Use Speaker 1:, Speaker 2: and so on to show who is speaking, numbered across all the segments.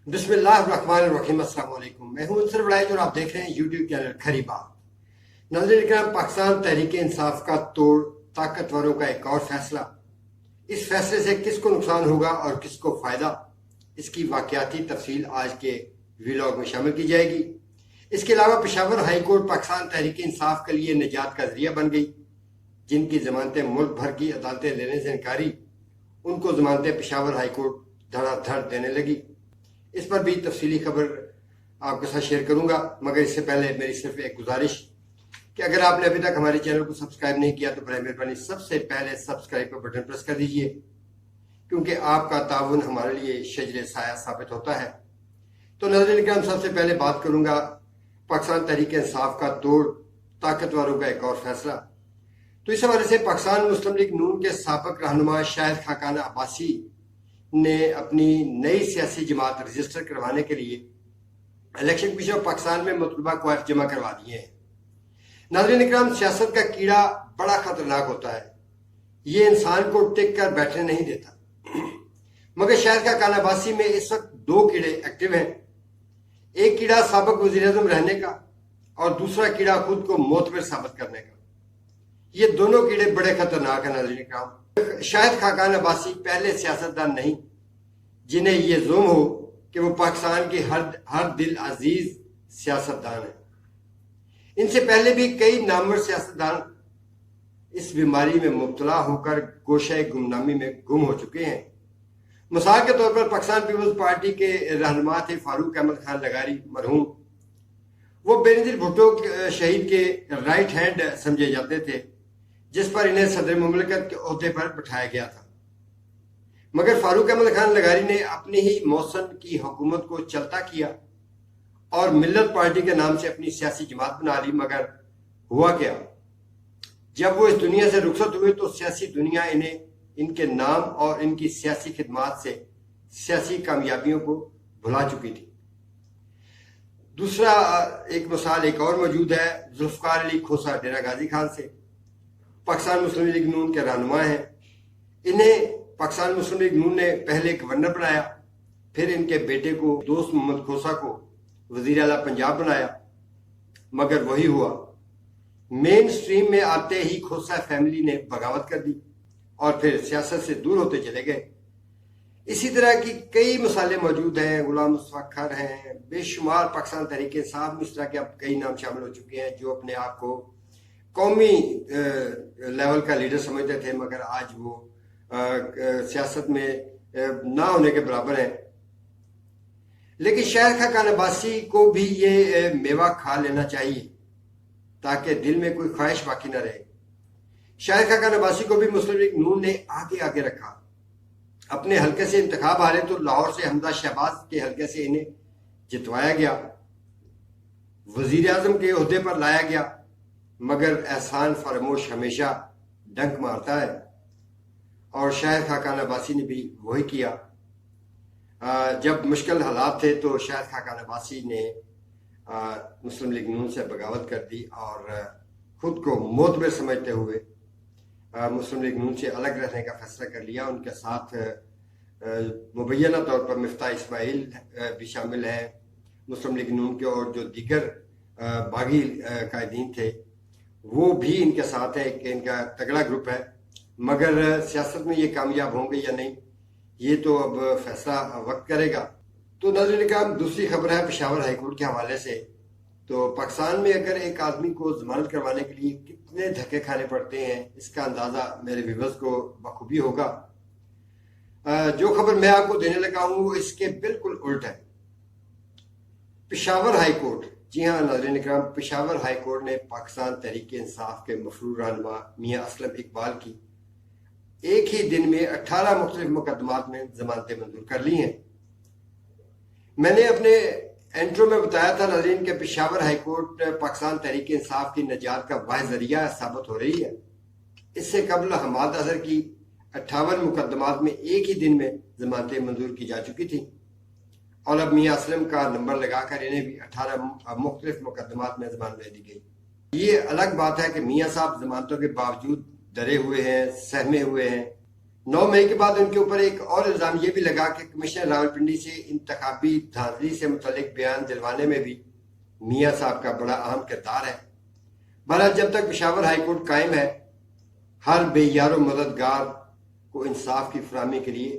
Speaker 1: बिस्मिल्लाहिर्रहमानिर्रहीम। अस्सलाम वालेकुम। मैं हूं अंसर वड़ाइच और आप देख रहे हैं यूट्यूब चैनल खरी बात। नाज़रीन इकराम, पाकिस्तान तहरीक इंसाफ का तोड़ ताकतवरों का एक और फैसला। इस फैसले से किसको नुकसान होगा और किसको फायदा, इसकी वाकयाती तफसील आज के व्लॉग में शामिल की जाएगी। इसके अलावा पेशावर हाई कोर्ट पाकिस्तान तहरीक इंसाफ के लिए निजात का जरिया बन गई। जिनकी जमानतें मुल्क भर की अदालतें लेने से इनकारी, उनको जमानतें पेशावर हाई कोर्ट धड़ाधड़ देने लगी। इस पर भी तफसीली खबर आपके साथ शेयर करूंगा, मगर इससे पहले मेरी सिर्फ एक गुजारिश कि अगर आपने अभी तक हमारे चैनल को सब्सक्राइब नहीं किया तो बराए मेहरबानी सबसे पहले सब्सक्राइब का बटन प्रेस कर दीजिए, क्योंकि आपका ताउन हमारे लिए शजरे साया साबित होता है। तो नाज़रीन इकराम, सबसे पहले बात करूंगा पाकिस्तान तहरीक इंसाफ का तोड़ ताकतवरों का एक और फैसला। तो इस हवाले से पाकिस्तान मुस्लिम लीग नून के साबिक रहनुमा शाहिद खाकान अब्बासी ने अपनी नई सियासी जमात रजिस्टर करवाने के लिए इलेक्शन कमीशन ऑफ पाकिस्तान में मतलूबा कवायद जमा करवा दिए हैं। नाज़रीन इकराम, सियासत का कीड़ा बड़ा खतरनाक होता है। ये इंसान को टिक कर बैठने नहीं देता, मगर शाहिद खाकान अब्बासी में इस वक्त दो कीड़े एक्टिव हैं। एक कीड़ा साबिक वज़ीर-ए-आज़म रहने का और दूसरा कीड़ा खुद को मोतबर साबित करने का। ये दोनों कीड़े बड़े खतरनाक हैं। नाज़रीन इकराम, शाहिद खाकान अब्बासी पहले सियासतदान नहीं जिन्हें यह ज़ुल्म हो कि वो पाकिस्तान के हर दिल अजीज सियासतदान है। इनसे पहले भी कई नामवर सियासतदान इस बीमारी में मुब्तला होकर गोशे गुमनामी में गुम हो चुके हैं। मिसाल के तौर पर पाकिस्तान पीपल्स पार्टी के रहनुमा थे फारूक अहमद खान लगारी मरहूम। वो बेनज़ीर भुट्टो शहीद के राइट हैंड समझे जाते थे, जिस पर इन्हें सदर मुमलिकत के ओहदे पर बिठाया गया था। मगर फारूक अहमद खान लगारी ने अपनी ही मौसम की हुकूमत को चलता किया और मिल्लत पार्टी के नाम से अपनी सियासी जमात बना ली। मगर हुआ क्या, जब वो इस दुनिया से रुखसत हुए तो सियासी दुनिया इन्हें इनके नाम और इनकी सियासी खिदमात से सियासी कामयाबियों को भुला चुकी थी। दूसरा एक मिसाल एक और मौजूद है जुल्फकार अली खोसा डेरा गाजी खान से। पाकिस्तान मुस्लिम लीग नून के रहनुमा हैं। इन्हें पाकिस्तान मुस्लिम लीग नून ने पहले गवर्नर बनाया, फिर इनके बेटे को दोस्त मोहम्मद खोसा को वजीर आला पंजाब बनाया। मगर वही हुआ, मेन स्ट्रीम में आते ही खोसा फैमिली ने बगावत कर दी और फिर सियासत से दूर होते चले गए। इसी तरह की कई मिसालें मौजूद हैं। गुलाम मुस्तफा हैं, बेशुमार पाकिस्तान तहरीक इंसाफ में इस तरह के अब कई नाम शामिल हो चुके हैं जो अपने आप को कौमी लेवल का लीडर समझते थे, मगर आज वो सियासत में ना होने के बराबर है। लेकिन शाहिद खाकान अब्बासी को भी ये मेवा खा लेना चाहिए ताकि दिल में कोई ख्वाहिश बाकी ना रहे। शाहिद खाकान अब्बासी को भी मुस्लिम लीग नून ने आगे आगे रखा। अपने हल्के से इंतखाब हारे तो लाहौर से हमजा शहबाज के हल्के से इन्हें जितवाया गया, वजीर आजम के ओहदे पर लाया गया। मगर एहसान फरामोश हमेशा डंक मारता है और शाहिद खाकान अब्बासी ने भी वही किया। जब मुश्किल हालात थे तो शाहिद खाकान अब्बासी ने मुस्लिम लीग नून से बगावत कर दी और खुद को मोतबर समझते हुए मुस्लिम लीग नून से अलग रहने का फैसला कर लिया। उनके साथ मुबैना तौर पर मिफ्ता इस्माइल भी शामिल है मुस्लिम लीग नून के, और जो दीगर बागी कायदीन थे वो भी इनके साथ है कि इनका तगड़ा ग्रुप है। मगर सियासत में ये कामयाब होंगे या नहीं, ये तो अब फैसला वक्त करेगा। तो नाज़रीन इकराम, दूसरी खबर है पेशावर हाईकोर्ट के हवाले से। तो पाकिस्तान में अगर एक आदमी को जमानत करवाने के लिए कितने धक्के खाने पड़ते हैं, इसका अंदाजा मेरे व्यूअर्स को बखूबी होगा। जो खबर मैं आपको देने लगा हूं वो इसके बिल्कुल उल्ट है। पेशावर हाई कोर्ट, जी हाँ नाज़रीन इकराम, पेशावर हाई कोर्ट ने पाकिस्तान तहरीक इंसाफ के मफरूर रहनुमा मियां असलम इकबाल की एक ही दिन में 18 मुख्तलिफ मुकदमात में जमानतें मंजूर कर ली हैं। मैंने अपने इंट्रो में बताया था नाज़रीन के पेशावर हाई कोर्ट पाकिस्तान तहरीक इंसाफ की निजात का वाहिद जरिया साबित हो रही है। इससे कबल हमाद अजहर की 58 मुकदमात में एक ही दिन में जमानतें मंजूर की जा चुकी थी और अब मियां असलम का नंबर लगाकर इन्हें भी 18 मुख्तलिफ मुकदमात में जमानत दे दी गई। ये अलग बात है कि मियां साहब जमानतों के बावजूद डरे हुए हैं, सहमे हुए हैं, 9 मई کے بعد ان کے اوپر ایک اور الزام یہ بھی لگا کہ کمشنر راولپنڈی سے انتخابی دھاندلی سے متعلق بیان دلوانے میں بھی میاں صاحب کا بڑا اہم کردار ہے۔ بہرحال جب تک پشاور ہائی کورٹ قائم ہے، ہر بے یار و مددگار کو انصاف کی فراہمی کے لیے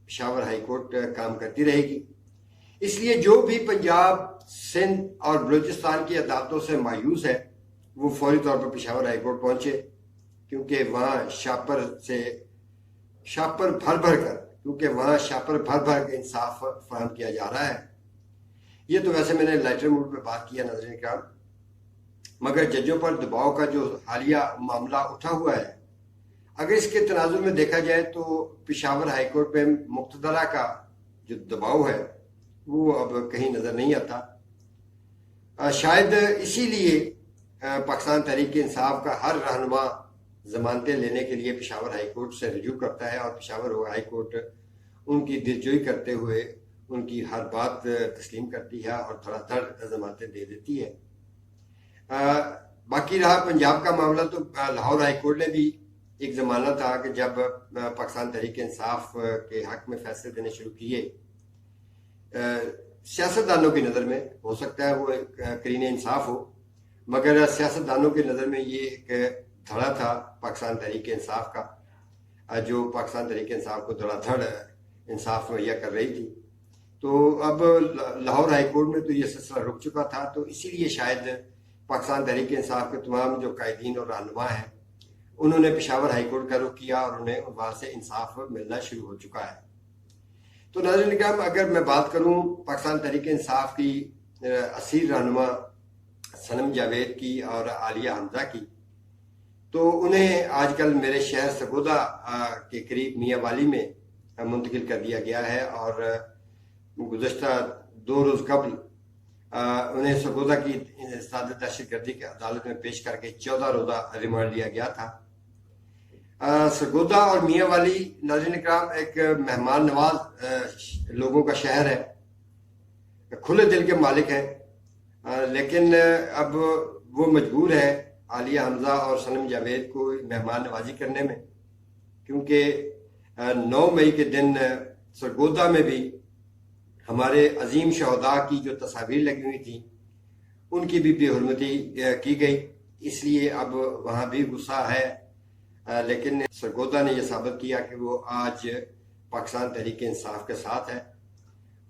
Speaker 1: پشاور ہائی کورٹ کام کرتی رہے گی۔ اس لیے جو بھی پنجاب، سندھ اور بلوچستان کی عدالتوں سے مایوس ہے وہ فوری طور پر پشاور ہائی کورٹ پہنچے، کیونکہ وہاں شاپر بھر بھر کے انصاف فراہم کیا جا رہا ہے۔ یہ تو ویسے میں نے لائٹر موڈ میں بات کیا ناظرین کرام، مگر ججوں پر دباؤ کا جو حالیہ معاملہ اٹھا ہوا ہے، اگر اس کے تناظر میں دیکھا جائے تو پشاور ہائی کورٹ پہ مقتدرہ کا جو دباؤ ہے وہ اب کہیں نظر نہیں آتا۔ شاید اسی لیے پاکستان تحریک انصاف کا ہر رہنما ضمانتیں لینے کے لیے پشاور ہائی کورٹ سے رجوع کرتا ہے، اور پشاور ہائی کورٹ ان کی دلجوئی کرتے ہوئے ان کی ہر بات تسلیم کرتی ہے اور دھڑا دھڑ ضمانتیں دے دیتی ہے۔ باقی رہا پنجاب کا معاملہ، تو لاہور ہائی کورٹ نے بھی ایک زمانہ تھا کہ جب پاکستان تحریک انصاف کے حق میں فیصلے دینے شروع کیے، سیاستدانوں کی نظر میں ہو سکتا ہے وہ کرین انصاف ہو، مگر سیاستدانوں کی نظر میں یہ ایک دھڑا تھا پاکستان تحریک انصاف کا، جو پاکستان تحریک انصاف کو دھڑا دھڑ انصاف مہیا کر رہی تھی۔ تو اب لاہور ہائی کورٹ میں تو یہ سلسلہ رک چکا تھا، تو اسی لیے شاید پاکستان تحریک انصاف کے تمام جو قائدین اور رہنما ہیں انہوں نے پشاور ہائی کورٹ کا رخ کیا اور انہیں وہاں سے انصاف ملنا شروع ہو چکا ہے۔ تو ناظرین کرام، اگر میں بات کروں پاکستان تحریک انصاف کی اصیل رہنما صنم جاوید کی اور عالیہ حمزہ کی، تو انہیں آج کل میرے شہر سرگودا کے قریب میاں والی میں منتقل کر دیا گیا ہے، اور گزشتہ 2 روز قبل انہیں سرگودا کی سادہ دہشت گردی کی عدالت میں پیش کر کے 14 روزہ ریمانڈ لیا گیا تھا۔ سرگودا اور میاں والی ناظرین اکرام ایک مہمان نواز لوگوں کا شہر ہے، کھلے دل کے مالک ہیں، لیکن اب وہ مجبور ہے عالیہ حمزہ اور صنم جاوید کو مہمان نوازی کرنے میں، کیونکہ 9 مئی کے دن سرگودا میں بھی ہمارے عظیم شہداء کی جو تصاویر لگی ہوئی تھیں ان کی بھی بے حرمتی کی گئی، اس لیے اب وہاں بھی غصہ ہے، لیکن سرگودا نے یہ ثابت کیا کہ وہ آج پاکستان تحریک انصاف کے ساتھ ہے،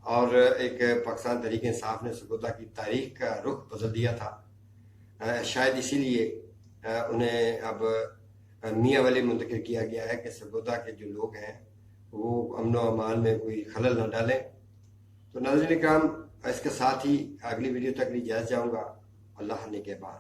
Speaker 1: اور ایک پاکستان تحریک انصاف نے سرگودا کی تاریخ کا رخ بدل دیا تھا۔ شاید اسی لیے انہیں اب میاں والی منتقل کیا گیا ہے کہ سرگودا کے جو لوگ ہیں وہ امن و امان میں کوئی خلل نہ ڈالیں۔ تو ناظرین کرام، اس کے ساتھ ہی اگلی ویڈیو تک اجازت چاہوں گا۔ اللہ نے کے بعد